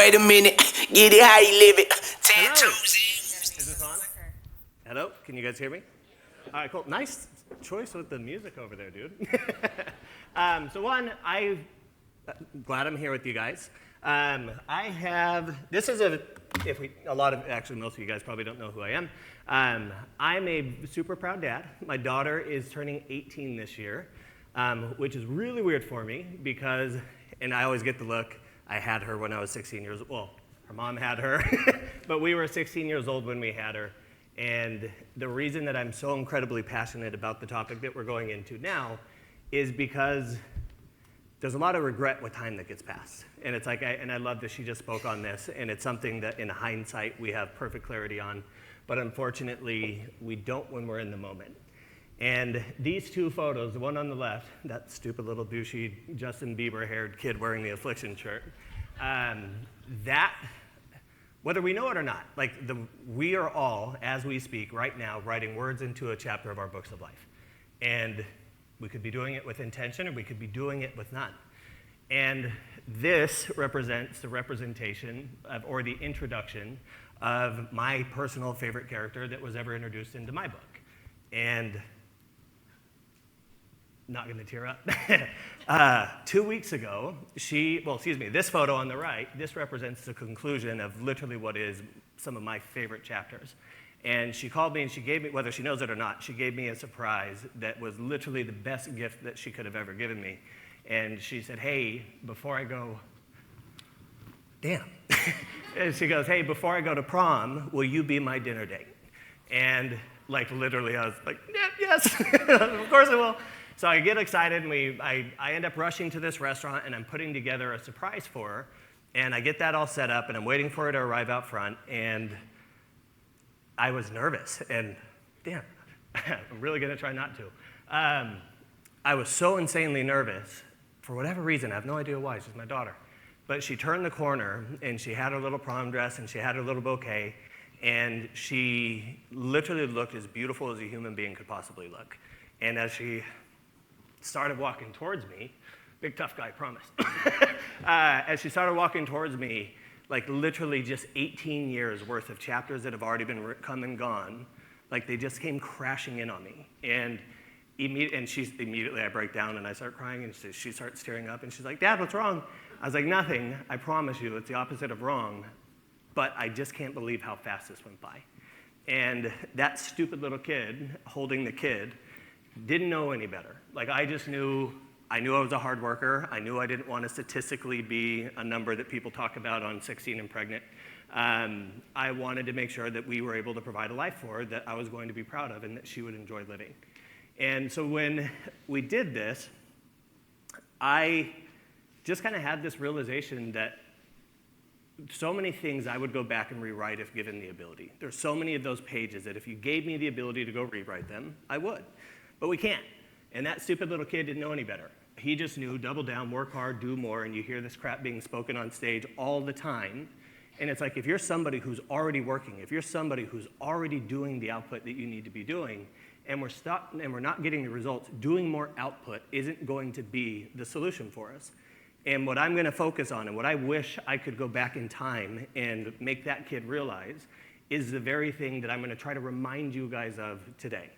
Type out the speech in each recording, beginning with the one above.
Wait a minute, get it how you live it. Hello. Is this on? Hello, can you guys hear me? All right, cool. Nice choice with the music over there, dude. I'm glad I'm here with you guys. This is actually most of you guys probably don't know who I am. I'm a super proud dad. My daughter is turning 18 this year, which is really weird for me because, and I always get the look, I had her when I was 16 years old. Well, her mom had her, but we were 16 years old when we had her. And the reason that I'm so incredibly passionate about the topic that we're going into now is because there's a lot of regret with time that gets passed. And it's like, I love that she just spoke on this, and it's something that in hindsight we have perfect clarity on, but unfortunately we don't when we're in the moment. And these two photos, the one on the left, that stupid little douchey Justin Bieber-haired kid wearing the Affliction shirt, that, whether we know it or not, we are all, as we speak right now, writing words into a chapter of our books of life. And we could be doing it with intention, or we could be doing it with none. And this represents the representation of, or the introduction of my personal favorite character that was ever introduced into my book. And not gonna tear up. 2 weeks ago, this photo on the right, this represents the conclusion of literally what is some of my favorite chapters. And she called me and she gave me, whether she knows it or not, she gave me a surprise that was literally the best gift that she could have ever given me. And she said, hey, before I go, and she goes, hey, before I go to prom, will you be my dinner date? And literally I was like, yeah, yes, of course I will. So I get excited, and I end up rushing to this restaurant, and I'm putting together a surprise for her. And I get that all set up, and I'm waiting for her to arrive out front, and I was nervous, and I'm really gonna try not to. I was so insanely nervous, for whatever reason, I have no idea why, she's my daughter. But she turned the corner, and she had her little prom dress, and she had her little bouquet, and she literally looked as beautiful as a human being could possibly look. And as she started walking towards me, big tough guy, promise. As she started walking towards me, literally just 18 years worth of chapters that have already been come and gone, they just came crashing in on me. And immediately I break down and I start crying, and she starts tearing up, and she's like, Dad, what's wrong? I was like, nothing, I promise you, it's the opposite of wrong, but I just can't believe how fast this went by. And that stupid little kid holding the kid didn't know any better. I just knew, I was a hard worker. I knew I didn't want to statistically be a number that people talk about on 16 and pregnant. I wanted to make sure that we were able to provide a life for her that I was going to be proud of and that she would enjoy living. And so when we did this, I just kind of had this realization that so many things I would go back and rewrite if given the ability. There's so many of those pages that if you gave me the ability to go rewrite them, I would. But we can't. And that stupid little kid didn't know any better. He just knew, double down, work hard, do more, and you hear this crap being spoken on stage all the time. And it's like, if you're somebody who's already working, if you're somebody who's already doing the output that you need to be doing, and we're stuck and we're not getting the results, doing more output isn't going to be the solution for us. And what I'm gonna focus on, and what I wish I could go back in time and make that kid realize, is the very thing that I'm gonna try to remind you guys of today.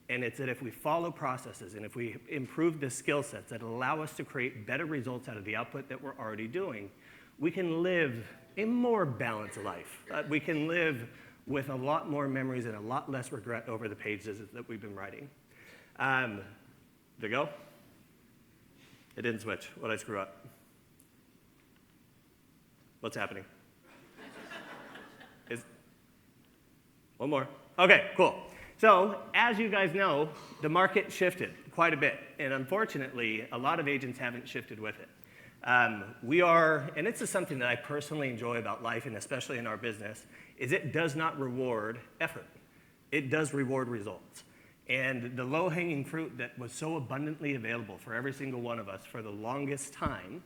And it's that if we follow processes and if we improve the skill sets that allow us to create better results out of the output that we're already doing, we can live a more balanced life. We can live with a lot more memories and a lot less regret over the pages that we've been writing. There you go. It didn't switch. What did I screw up? What's happening? One more. Okay, cool. So, as you guys know, the market shifted quite a bit, and unfortunately, a lot of agents haven't shifted with it. And this is something that I personally enjoy about life, and especially in our business, is it does not reward effort. It does reward results. And the low-hanging fruit that was so abundantly available for every single one of us for the longest time,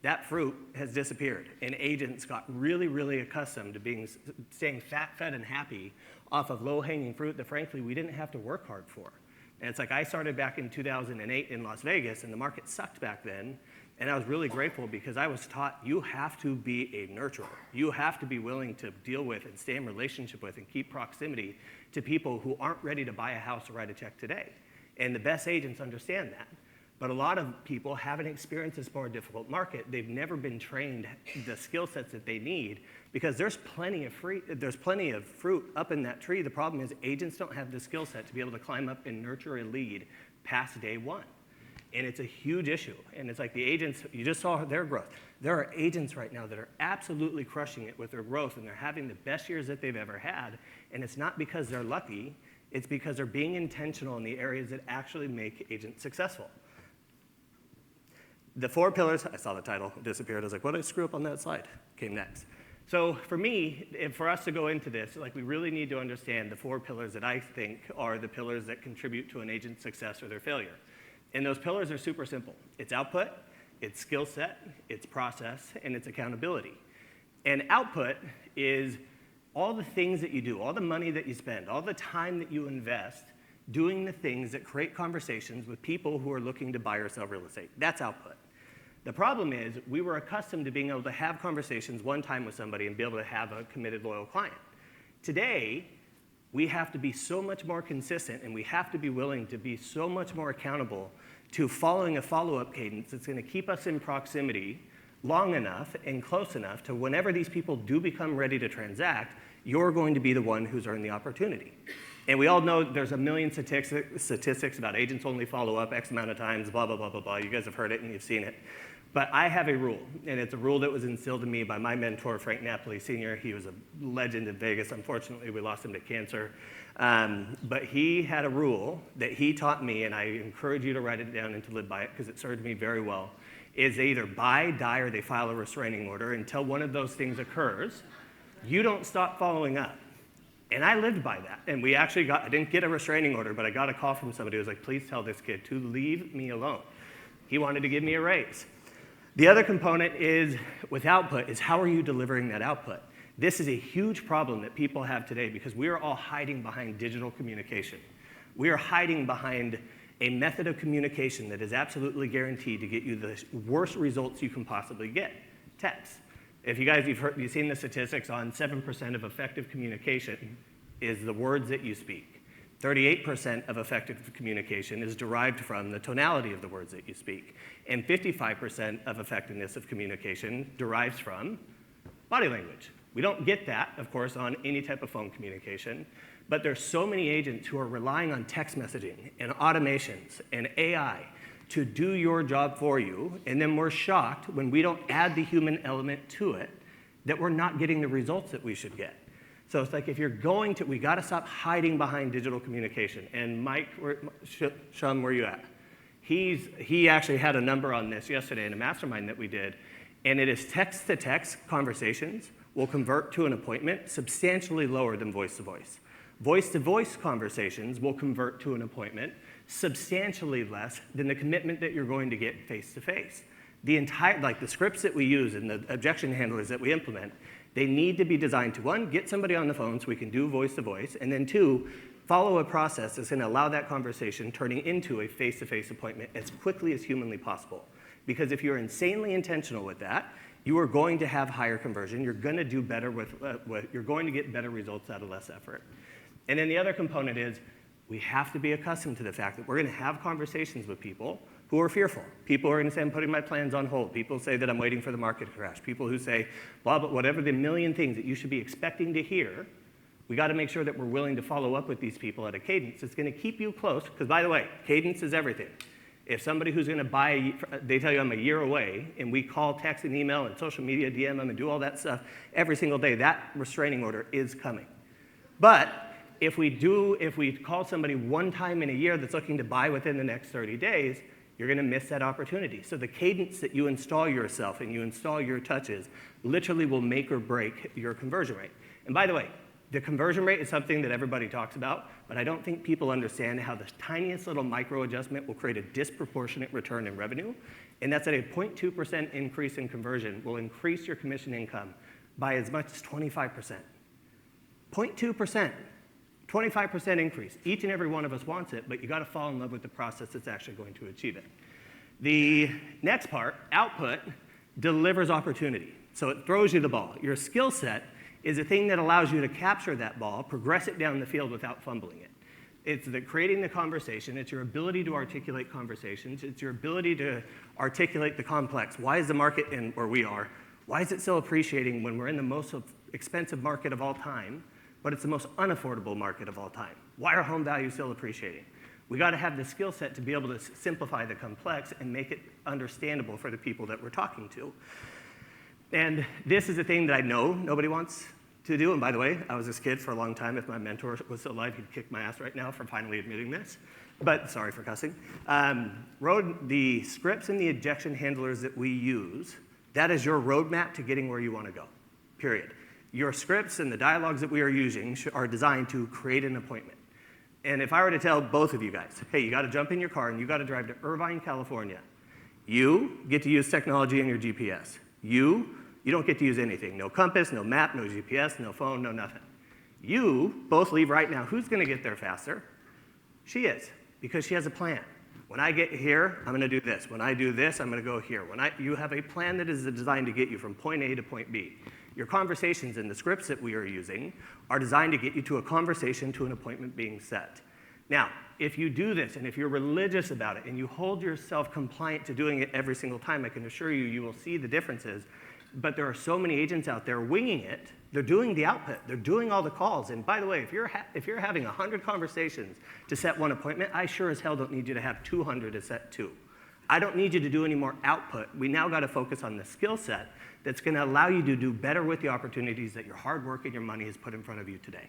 that fruit has disappeared. And agents got really, really accustomed to staying fat, fed, and happy off of low-hanging fruit that, frankly, we didn't have to work hard for. And it's like I started back in 2008 in Las Vegas, and the market sucked back then. And I was really grateful because I was taught you have to be a nurturer. You have to be willing to deal with and stay in relationship with and keep proximity to people who aren't ready to buy a house or write a check today. And the best agents understand that. But a lot of people haven't experienced this more difficult market. They've never been trained the skill sets that they need because there's plenty of fruit up in that tree. The problem is agents don't have the skill set to be able to climb up and nurture a lead past day one. And it's a huge issue. And it's like the agents, you just saw their growth. There are agents right now that are absolutely crushing it with their growth, and they're having the best years that they've ever had. And it's not because they're lucky, it's because they're being intentional in the areas that actually make agents successful. The 4 pillars, I saw the title, it disappeared. I was like, what did I screw up on that slide? Came next. So for me, and for us to go into this, like we really need to understand the 4 pillars that I think are the pillars that contribute to an agent's success or their failure. And those pillars are super simple. It's output, it's skill set, it's process, and it's accountability. And output is all the things that you do, all the money that you spend, all the time that you invest doing the things that create conversations with people who are looking to buy or sell real estate. That's output. The problem is we were accustomed to being able to have conversations one time with somebody and be able to have a committed, loyal client. Today, we have to be so much more consistent and we have to be willing to be so much more accountable to following a follow-up cadence that's going to keep us in proximity long enough and close enough to whenever these people do become ready to transact, you're going to be the one who's earned the opportunity. And we all know there's a million statistics about agents only follow up X amount of times, blah, blah, blah, blah, blah. You guys have heard it and you've seen it. But I have a rule, and it's a rule that was instilled in me by my mentor, Frank Napoli Sr. He was a legend in Vegas. Unfortunately, we lost him to cancer. But he had a rule that he taught me, and I encourage you to write it down and to live by it because it served me very well, is they either buy, die, or they file a restraining order. Until one of those things occurs, you don't stop following up. And I lived by that. And we actually I didn't get a restraining order, but I got a call from somebody who was like, please tell this kid to leave me alone. He wanted to give me a raise. The other component is, with output, is how are you delivering that output? This is a huge problem that people have today because we are all hiding behind digital communication. We are hiding behind a method of communication that is absolutely guaranteed to get you the worst results you can possibly get, text. If you guys, you've seen the statistics on 7% of effective communication is the words that you speak. 38% of effective communication is derived from the tonality of the words that you speak. And 55% of effectiveness of communication derives from body language. We don't get that, of course, on any type of phone communication, but there's so many agents who are relying on text messaging and automations and AI to do your job for you, and then we're shocked when we don't add the human element to it that we're not getting the results that we should get. So it's like if you're going to, we got to stop hiding behind digital communication. And Mike, Shum, where are you at? He actually had a number on this yesterday in a mastermind that we did, and it is text-to-text conversations will convert to an appointment substantially lower than voice-to-voice. Voice-to-voice conversations will convert to an appointment substantially less than the commitment that you're going to get face-to-face. The entire, like the scripts that we use and the objection handlers that we implement, they need to be designed to, 1, get somebody on the phone so we can do voice-to-voice, and then 2, follow a process that's going to allow that conversation turning into a face-to-face appointment as quickly as humanly possible. Because if you're insanely intentional with that, you are going to have higher conversion. You're going to do better you're going to get better results out of less effort. And then the other component is we have to be accustomed to the fact that we're going to have conversations with people who are fearful. People who are going to say, I'm putting my plans on hold. People say that I'm waiting for the market to crash. People who say, blah, blah, whatever the million things that you should be expecting to hear, we got to make sure that we're willing to follow up with these people at a cadence that's going to keep you close. Because by the way, cadence is everything. If somebody who's going to buy, they tell you I'm a year away, and we call, text, and email, and social media, DM them, and do all that stuff every single day, that restraining order is coming. But if we call somebody one time in a year that's looking to buy within the next 30 days, you're going to miss that opportunity. So the cadence that you install yourself and you install your touches literally will make or break your conversion rate. And by the way, the conversion rate is something that everybody talks about, but I don't think people understand how the tiniest little micro adjustment will create a disproportionate return in revenue. And that's at a 0.2% increase in conversion will increase your commission income by as much as 25%. 0.2%. 25% increase. Each and every one of us wants it, but you got to fall in love with the process that's actually going to achieve it. The next part, output, delivers opportunity. So it throws you the ball. Your skill set is a thing that allows you to capture that ball, progress it down the field without fumbling it. It's creating the conversation. It's your ability to articulate conversations. It's your ability to articulate the complex. Why is the market in where we are? Why is it still appreciating when we're in the most expensive market of all time, but it's the most unaffordable market of all time? Why are home values still appreciating? We got to have the skill set to be able to simplify the complex and make it understandable for the people that we're talking to. And this is a thing that I know nobody wants to do. And by the way, I was this kid for a long time. If my mentor was still alive, he'd kick my ass right now for finally admitting this. But sorry for cussing. Wrote the scripts and the objection handlers that we use, that is your roadmap to getting where you want to go, period. Your scripts and the dialogues that we are using are designed to create an appointment. And if I were to tell both of you guys, hey, you got to jump in your car and you got to drive to Irvine, California, you get to use technology in your GPS. You don't get to use anything. No compass, no map, no GPS, no phone, no nothing. You both leave right now. Who's going to get there faster? She is, because she has a plan. When I get here, I'm going to do this. When I do this, I'm going to go here. You have a plan that is designed to get you from point A to point B. Your conversations and the scripts that we are using are designed to get you to a conversation, to an appointment being set. Now, if you do this, and if you're religious about it, and you hold yourself compliant to doing it every single time, I can assure you, you will see the differences. But there are so many agents out there winging it. They're doing the output. They're doing all the calls. And by the way, if you're having 100 conversations to set one appointment, I sure as hell don't need you to have 200 to set two. I don't need you to do any more output. We now got to focus on the skill set that's going to allow you to do better with the opportunities that your hard work and your money has put in front of you today.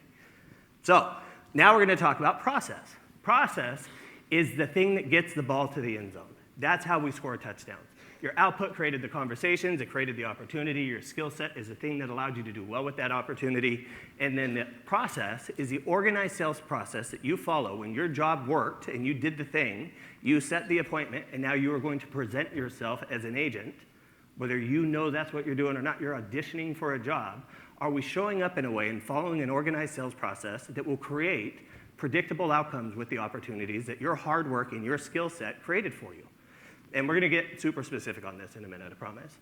So now we're going to talk about process. Process is the thing that gets the ball to the end zone. That's how we score touchdowns. Your output created the conversations, it created the opportunity. Your skill set is the thing that allowed you to do well with that opportunity. And then the process is the organized sales process that you follow. When your job worked and you did the thing, you set the appointment, and now you are going to present yourself as an agent. Whether you know that's what you're doing or not, you're auditioning for a job. Are we showing up in a way and following an organized sales process that will create predictable outcomes with the opportunities that your hard work and your skill set created for you? And we're going to get super specific on this in a minute, I promise.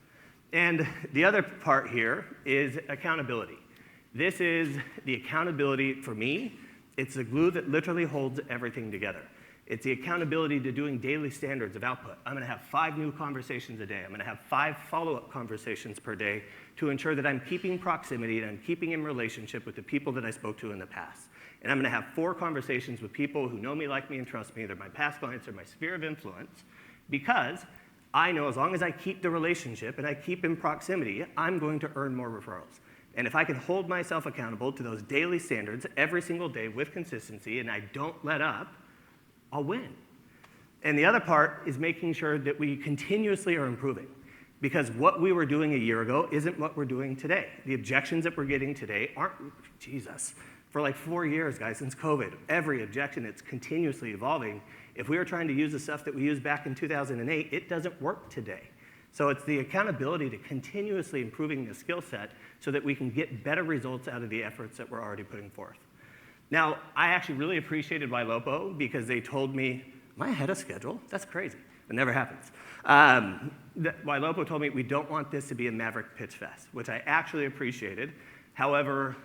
And the other part here is accountability. This is the accountability for me. It's the glue that literally holds everything together. It's the accountability to doing daily standards of output. I'm going to have 5 new conversations a day. I'm going to have 5 follow-up conversations per day to ensure that I'm keeping proximity and I'm keeping in relationship with the people that I spoke to in the past. And I'm going to have 4 conversations with people who know me, like me, and trust me. They're my past clients or my sphere of influence. Because I know as long as I keep the relationship and I keep in proximity, I'm going to earn more referrals. And if I can hold myself accountable to those daily standards every single day with consistency and I don't let up, I'll win. And the other part is making sure that we continuously are improving. Because what we were doing a year ago isn't what we're doing today. The objections that we're getting today aren't, Jesus, for like 4 years, guys, since COVID, every objection, it's continuously evolving. If we were trying to use the stuff that we used back in 2008, it doesn't work today. So it's the accountability to continuously improving the skill set so that we can get better results out of the efforts that we're already putting forth. Now, I actually really appreciated Ylopo because they told me, am I ahead of schedule? That's crazy. It never happens. Ylopo told me we don't want this to be a Maverick pitch fest, which I actually appreciated. However,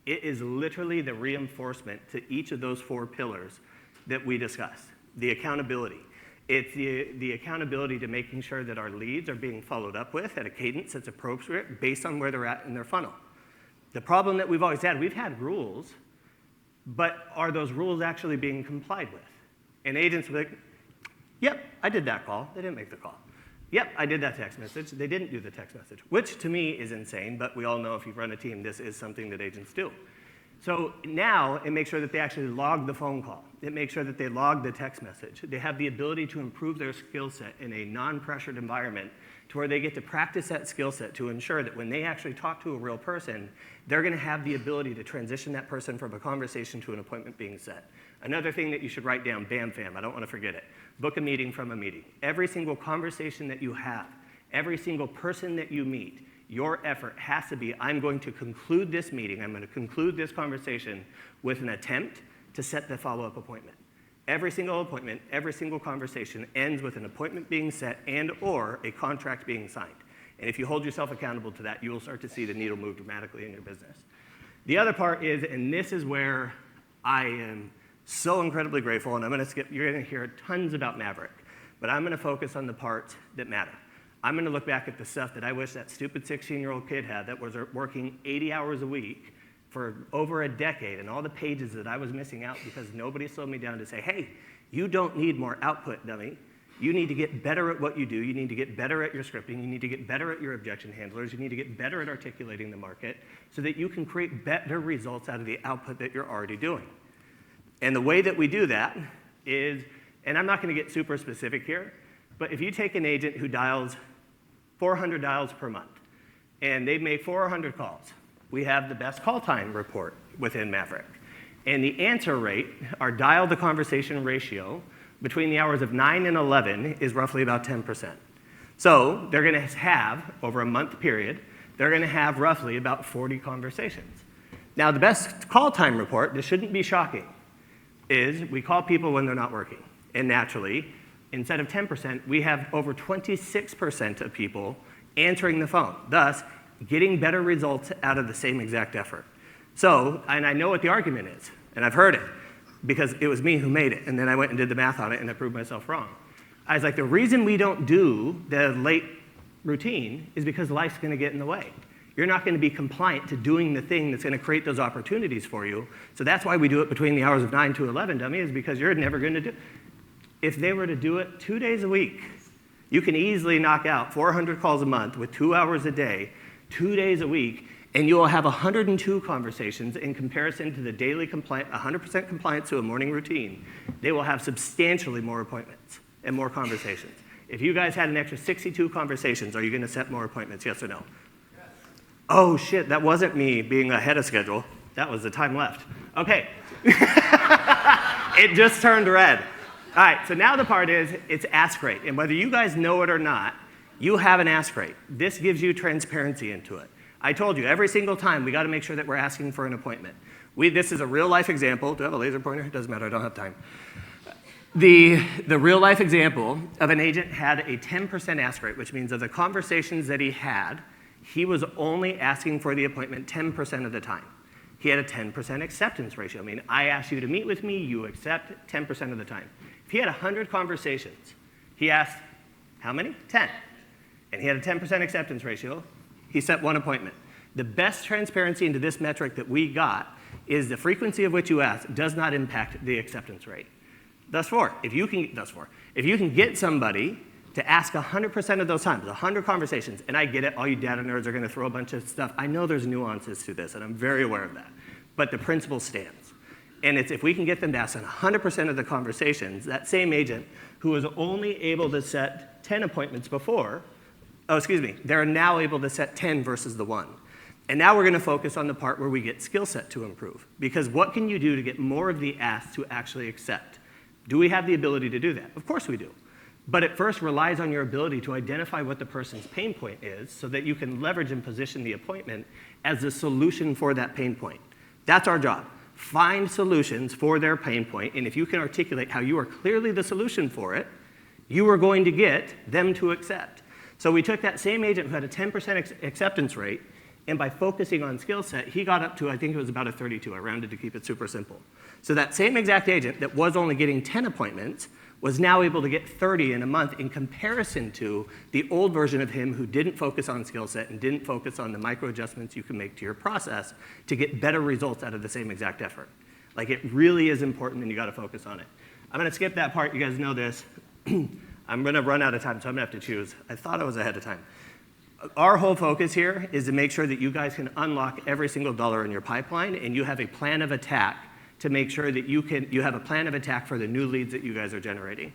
it is literally the reinforcement to each of those 4 pillars that we discussed. The accountability. It's the accountability to making sure that our leads are being followed up with at a cadence that's appropriate based on where they're at in their funnel. The problem that we've always had, we've had rules, but are those rules actually being complied with? And agents will be like, yep, I did that call. They didn't make the call. Yep, I did that text message. They didn't do the text message, which to me is insane, but we all know if you've run a team, this is something that agents do. So now it makes sure that they actually log the phone call. It makes sure that they log the text message. They have the ability to improve their skill set in a non-pressured environment to where they get to practice that skill set to ensure that when they actually talk to a real person, they're going to have the ability to transition that person from a conversation to an appointment being set. Another thing that you should write down, bam, fam, I don't want to forget it. Book a meeting from a meeting. Every single conversation that you have, every single person that you meet, your effort has to be, I'm going to conclude this meeting, I'm going to conclude this conversation with an attempt to set the follow-up appointment. Every single appointment, every single conversation ends with an appointment being set and or a contract being signed. And if you hold yourself accountable to that, you will start to see the needle move dramatically in your business. The other part is, and this is where I am so incredibly grateful, and you're gonna hear tons about Maverick, but I'm gonna focus on the parts that matter. I'm gonna look back at the stuff that I wish that stupid 16-year-old kid had that was working 80 hours a week for over a decade, and all the pages that I was missing out because nobody slowed me down to say, hey, you don't need more output, dummy. You need to get better at what you do. You need to get better at your scripting. You need to get better at your objection handlers. You need to get better at articulating the market so that you can create better results out of the output that you're already doing. And the way that we do that is, and I'm not going to get super specific here, but if you take an agent who dials 400 dials per month, and they make 400 calls, we have the best call time report within Maverick. And the answer rate, our dial to conversation ratio, between the hours of 9 and 11 is roughly about 10%. So they're going to have, over a month period, they're going to have roughly about 40 conversations. Now, the best call time report, this shouldn't be shocking, is we call people when they're not working. And naturally, instead of 10%, we have over 26% of people answering the phone, thus getting better results out of the same exact effort. So, and I know what the argument is, and I've heard it, because it was me who made it, and then I went and did the math on it, and I proved myself wrong. I was like, the reason we don't do the late routine is because life's gonna get in the way. You're not gonna be compliant to doing the thing that's gonna create those opportunities for you, so that's why we do it between the hours of 9 to 11, dummy, is because you're never gonna do it. If they were to do it 2 days a week, you can easily knock out 400 calls a month with 2 hours a day, 2 days a week, and you will have 102 conversations in comparison to the daily 100% compliance to a morning routine. They will have substantially more appointments and more conversations. If you guys had an extra 62 conversations, are you gonna set more appointments, yes or no? Yes. Oh shit, that wasn't me being ahead of schedule. That was the time left. Okay. It just turned red. All right, so now the part is, it's ask rate. And whether you guys know it or not, you have an ask rate. This gives you transparency into it. I told you, every single time, we gotta make sure that we're asking for an appointment. This is a real life example. Do I have a laser pointer? It doesn't matter, I don't have time. The real life example of an agent had a 10% ask rate, which means of the conversations that he had, he was only asking for the appointment 10% of the time. He had a 10% acceptance ratio. I mean, I ask you to meet with me, you accept 10% of the time. If he had 100 conversations, he asked, how many? 10. And he had a 10% acceptance ratio, he set 1 appointment. The best transparency into this metric that we got is the frequency of which you ask does not impact the acceptance rate. Thus far, if you can get somebody to ask 100% of those times, 100 conversations, and I get it, all you data nerds are gonna throw a bunch of stuff. I know there's nuances to this, and I'm very aware of that, but the principle stands. And it's if we can get them to ask 100% of the conversations, that same agent who was only able to set 10 appointments before, they're now able to set 10 versus the 1. And now we're gonna focus on the part where we get skill set to improve. Because what can you do to get more of the ask to actually accept? Do we have the ability to do that? Of course we do. But it first relies on your ability to identify what the person's pain point is so that you can leverage and position the appointment as the solution for that pain point. That's our job. Find solutions for their pain point, and if you can articulate how you are clearly the solution for it, you are going to get them to accept. So we took that same agent who had a 10% acceptance rate, and by focusing on skill set, he got up to, I think it was about a 32. I rounded to keep it super simple. So that same exact agent that was only getting 10 appointments was now able to get 30 in a month in comparison to the old version of him who didn't focus on skill set and didn't focus on the micro adjustments you can make to your process to get better results out of the same exact effort. Like, it really is important, and you gotta focus on it. I'm gonna skip that part, you guys know this. I'm gonna run out of time, so I'm gonna have to choose. I thought I was ahead of time. Our whole focus here is to make sure that you guys can unlock every single dollar in your pipeline, and you have a plan of attack to make sure that you have a plan of attack for the new leads that you guys are generating.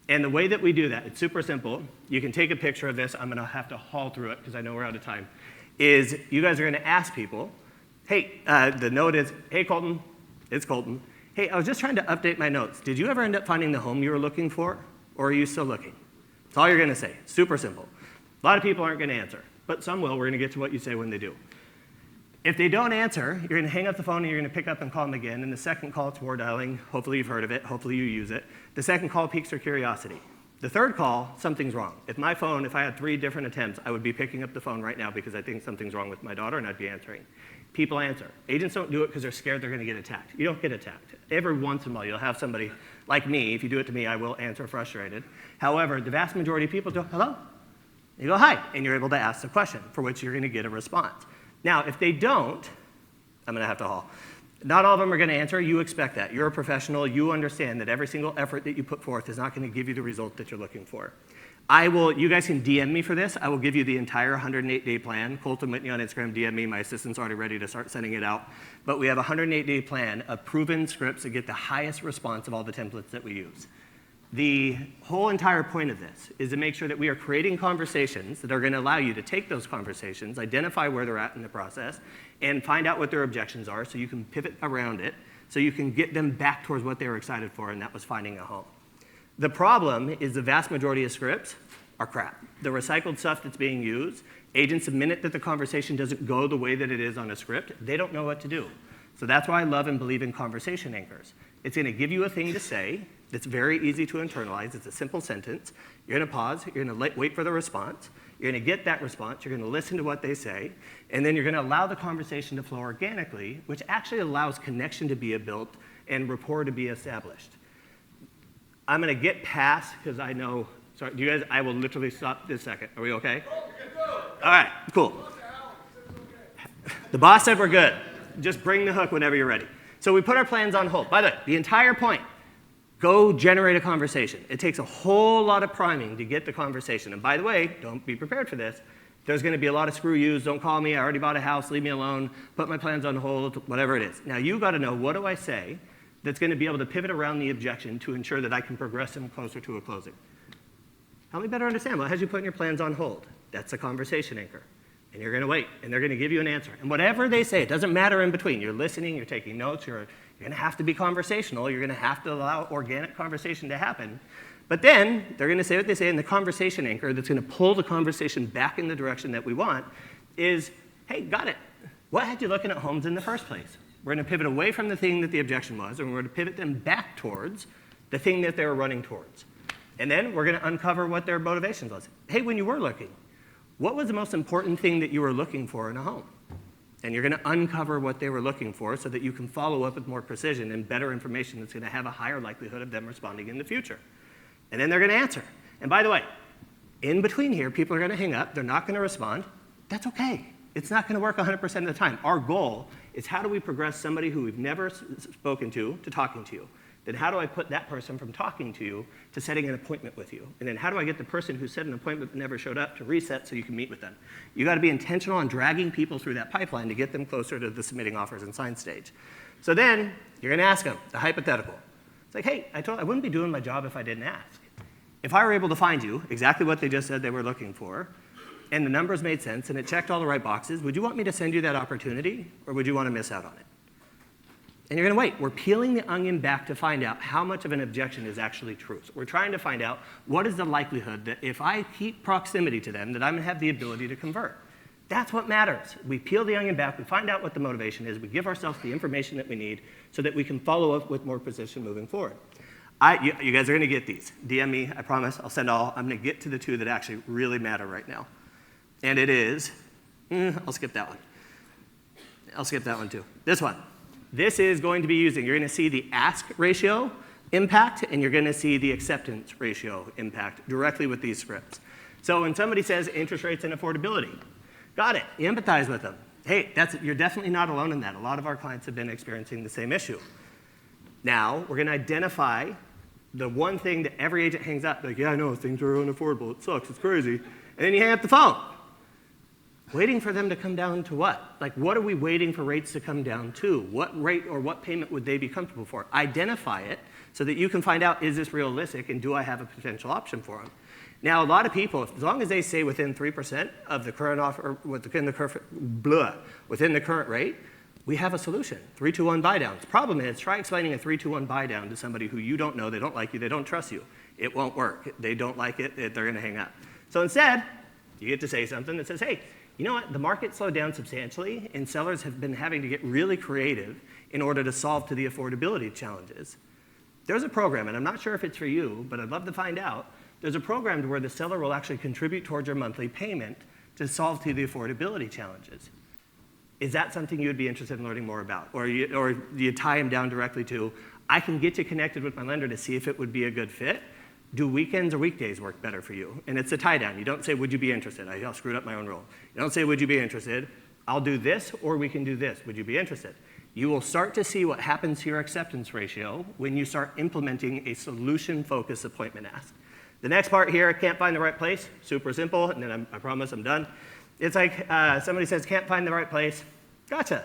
And the way that we do that, it's super simple. You can take a picture of this. I'm gonna have to haul through it because I know we're out of time. Is you guys are gonna ask people, hey, the note is, hey Colton, it's Colton. Hey, I was just trying to update my notes. Did you ever end up finding the home you were looking for, or are you still looking? That's all you're gonna say, super simple. A lot of people aren't gonna answer, but some will. We're gonna get to what you say when they do. If they don't answer, you're going to hang up the phone and you're going to pick up and call them again. And the second call, it's war dialing. Hopefully you've heard of it. Hopefully you use it. The second call piques their curiosity. The third call, something's wrong. If my phone, if I had 3 different attempts, I would be picking up the phone right now because I think something's wrong with my daughter and I'd be answering. People answer. Agents don't do it because they're scared they're going to get attacked. You don't get attacked. Every once in a while, you'll have somebody like me. If you do it to me, I will answer frustrated. However, the vast majority of people go, hello? You go, hi, and you're able to ask the question for which you're going to get a response. Now, if they don't, I'm going to have to haul. Not all of them are going to answer. You expect that. You're a professional. You understand that every single effort that you put forth is not going to give you the result that you're looking for. You guys can DM me for this. I will give you the entire 108-day plan. Colton Whitney on Instagram, DM me. My assistant's already ready to start sending it out. But we have a 108-day plan of proven scripts that get the highest response of all the templates that we use. The whole entire point of this is to make sure that we are creating conversations that are going to allow you to take those conversations, identify where they're at in the process, and find out what their objections are so you can pivot around it, so you can get them back towards what they were excited for, and that was finding a home. The problem is the vast majority of scripts are crap. The recycled stuff that's being used, agents, the minute that the conversation doesn't go the way that it is on a script, they don't know what to do. So that's why I love and believe in conversation anchors. It's going to give you a thing to say that's very easy to internalize. It's a simple sentence. You're going to pause. You're going to wait for the response. You're going to get that response. You're going to listen to what they say. And then you're going to allow the conversation to flow organically, which actually allows connection to be built and rapport to be established. I'm going to get past, because I know, sorry, do you guys, I will literally stop this second. Are we okay? All right, cool. The boss said we're good. Just bring the hook whenever you're ready. So we put our plans on hold. By the way, the entire point, go generate a conversation. It takes a whole lot of priming to get the conversation. And by the way, don't be prepared for this. There's going to be a lot of screw yous. Don't call me. I already bought a house. Leave me alone. Put my plans on hold, whatever it is. Now, you got to know, what do I say that's going to be able to pivot around the objection to ensure that I can progress them closer to a closing? Help me better understand. What has you putting your plans on hold? That's a conversation anchor. And you're going to wait, and they're going to give you an answer. And whatever they say, it doesn't matter in between. You're listening, you're taking notes, you're going to have to be conversational. You're going to have to allow organic conversation to happen. But then they're going to say what they say, and the conversation anchor that's going to pull the conversation back in the direction that we want is, hey, got it. What had you looking at homes in the first place? We're going to pivot away from the thing that the objection was, and we're going to pivot them back towards the thing that they were running towards. And then we're going to uncover what their motivations was. Hey, when you were looking, what was the most important thing that you were looking for in a home? And you're going to uncover what they were looking for so that you can follow up with more precision and better information that's going to have a higher likelihood of them responding in the future. And then they're going to answer. And by the way, in between here, people are going to hang up. They're not going to respond. That's okay. It's not going to work 100% of the time. Our goal is, how do we progress somebody who we've never spoken to talking to you? Then how do I put that person from talking to you to setting an appointment with you? And then how do I get the person who set an appointment but never showed up to reset so you can meet with them? You got to be intentional on dragging people through that pipeline to get them closer to the submitting offers and sign stage. So then you're going to ask them the hypothetical. It's like, hey, I wouldn't be doing my job if I didn't ask. If I were able to find you exactly what they just said they were looking for, and the numbers made sense and it checked all the right boxes, would you want me to send you that opportunity, or would you want to miss out on it? And you're going to wait. We're peeling the onion back to find out how much of an objection is actually truth. We're trying to find out what is the likelihood that if I keep proximity to them, that I'm going to have the ability to convert. That's what matters. We peel the onion back. We find out what the motivation is. We give ourselves the information that we need so that we can follow up with more precision moving forward. You guys are going to get these. DM me. I promise. I'll send all. I'm going to get to the 2 that actually really matter right now. And it is, I'll skip that one. I'll skip that one too. This one. This is going to be using, you're going to see the ask ratio impact, and you're going to see the acceptance ratio impact directly with these scripts. So when somebody says interest rates and affordability, got it, you empathize with them. Hey, you're definitely not alone in that. A lot of our clients have been experiencing the same issue. Now, we're going to identify the one thing that every agent hangs up, like, yeah, I know, things are unaffordable, it sucks, it's crazy. And then you hang up the phone. Waiting for them to come down to what? Like, what are we waiting for rates to come down to? What rate or what payment would they be comfortable for? Identify it so that you can find out, is this realistic, and do I have a potential option for them? Now, a lot of people, as long as they stay within 3% of the current offer, within the current rate, we have a solution. 3-2-1 buy downs. Problem is, try explaining a 3-2-1 buy down to somebody who you don't know, they don't like you, they don't trust you. It won't work. They don't like it, they're going to hang up. So instead, you get to say something that says, hey, you know what, the market slowed down substantially, and sellers have been having to get really creative in order to solve to the affordability challenges. There's a program, and I'm not sure if it's for you, but I'd love to find out. There's a program where the seller will actually contribute towards your monthly payment to solve to the affordability challenges. Is that something you would be interested in learning more about? Or do you tie them down directly to, I can get you connected with my lender to see if it would be a good fit? Do weekends or weekdays work better for you? And it's a tie down. You don't say, would you be interested? I screwed up my own rule. You don't say, would you be interested? I'll do this, or we can do this. Would you be interested? You will start to see what happens to your acceptance ratio when you start implementing a solution-focused appointment ask. The next part here, can't find the right place, super simple, and then I promise I'm done. It's like somebody says, can't find the right place. Gotcha.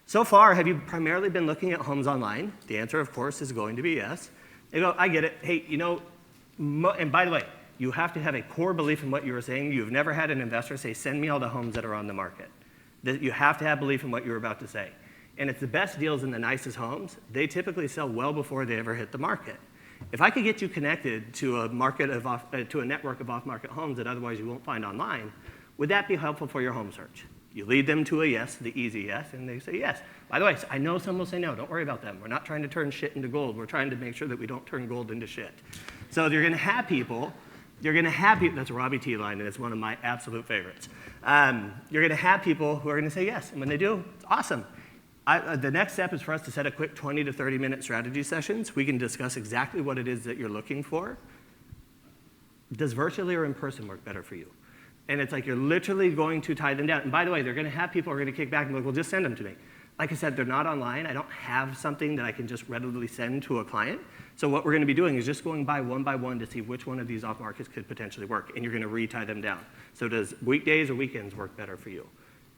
So far, have you primarily been looking at homes online? The answer, of course, is going to be yes. They go, I get it. Hey, you know, and by the way, you have to have a core belief in what you were saying. You've never had an investor say, send me all the homes that are on the market. You have to have belief in what you were about to say. And it's the best deals in the nicest homes. They typically sell well before they ever hit the market. If I could get you connected to a network of off-market homes that otherwise you won't find online, would that be helpful for your home search? You lead them to a yes, the easy yes, and they say yes. By the way, I know some will say no. Don't worry about them. We're not trying to turn shit into gold. We're trying to make sure that we don't turn gold into shit. So you're going to have people, that's a Robbie T line, and it's one of my absolute favorites. You're going to have people who are going to say yes, and when they do, it's awesome. The next step is for us to set a quick 20 to 30-minute strategy sessions. We can discuss exactly what it is that you're looking for. Does virtually or in person work better for you? And it's like you're literally going to tie them down. And by the way, they're going to have people who are going to kick back and be like, well, just send them to me. Like I said, they're not online. I don't have something that I can just readily send to a client. So what we're going to be doing is just going by one to see which one of these off markets could potentially work. And you're going to re-tie them down. So does weekdays or weekends work better for you?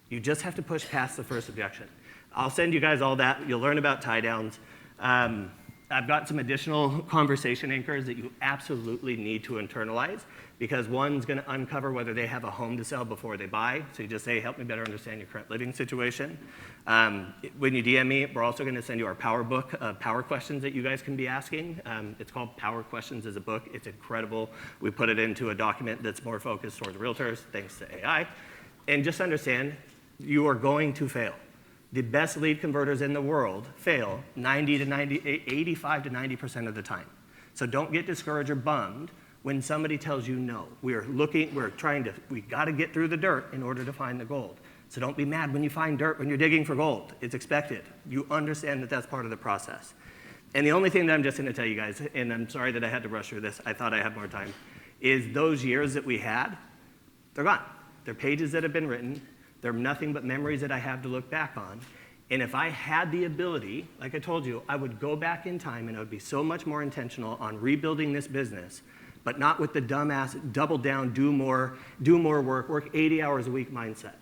You just have to push past the first objection. I'll send you guys all that. You'll learn about tie downs. I've got some additional conversation anchors that you absolutely need to internalize, because one's going to uncover whether they have a home to sell before they buy. So you just say, help me better understand your current living situation. When you DM me, we're also going to send you our power book of power questions that you guys can be asking. It's called Power Questions as a book. It's incredible. We put it into a document that's more focused towards realtors, thanks to AI. And just understand, you are going to fail. The best lead converters in the world fail 85 to 90% of the time. So don't get discouraged or bummed when somebody tells you no. We got to get through the dirt in order to find the gold. So don't be mad when you find dirt when you're digging for gold. It's expected. You understand that that's part of the process. And the only thing that I'm just going to tell you guys, and I'm sorry that I had to rush through this, I thought I had more time, is those years that we had, they're gone. They're pages that have been written. They're nothing but memories that I have to look back on. And if I had the ability, like I told you, I would go back in time and I would be so much more intentional on rebuilding this business, but not with the dumbass, double down, do more work 80 hours a week mindset.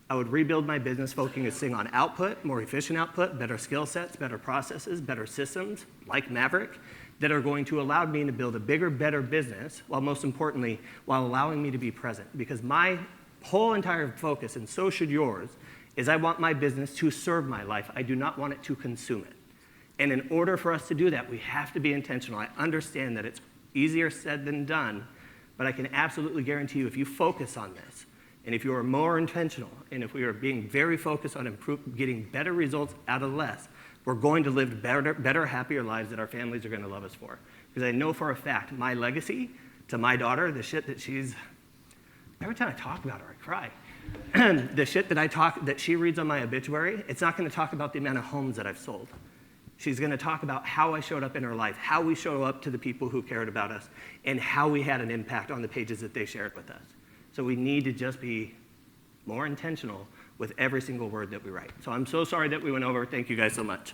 I would rebuild my business focusing on output, more efficient output, better skill sets, better processes, better systems, like Maverick, that are going to allow me to build a bigger, better business, while most importantly, while allowing me to be present. Because my whole entire focus, and so should yours, is I want my business to serve my life. I do not want it to consume it. And in order for us to do that, we have to be intentional. I understand that it's easier said than done, but I can absolutely guarantee you if you focus on this, and if you are more intentional, and if we are being very focused on getting better results out of less, we're going to live better, happier lives that our families are going to love us for. Because I know for a fact, my legacy to my daughter, the shit that every time I talk about her, I cry. The shit that she reads on my obituary, it's not going to talk about the amount of homes that I've sold. She's going to talk about how I showed up in her life, how we show up to the people who cared about us, and how we had an impact on the pages that they shared with us. So we need to just be more intentional with every single word that we write. So I'm so sorry that we went over. Thank you guys so much.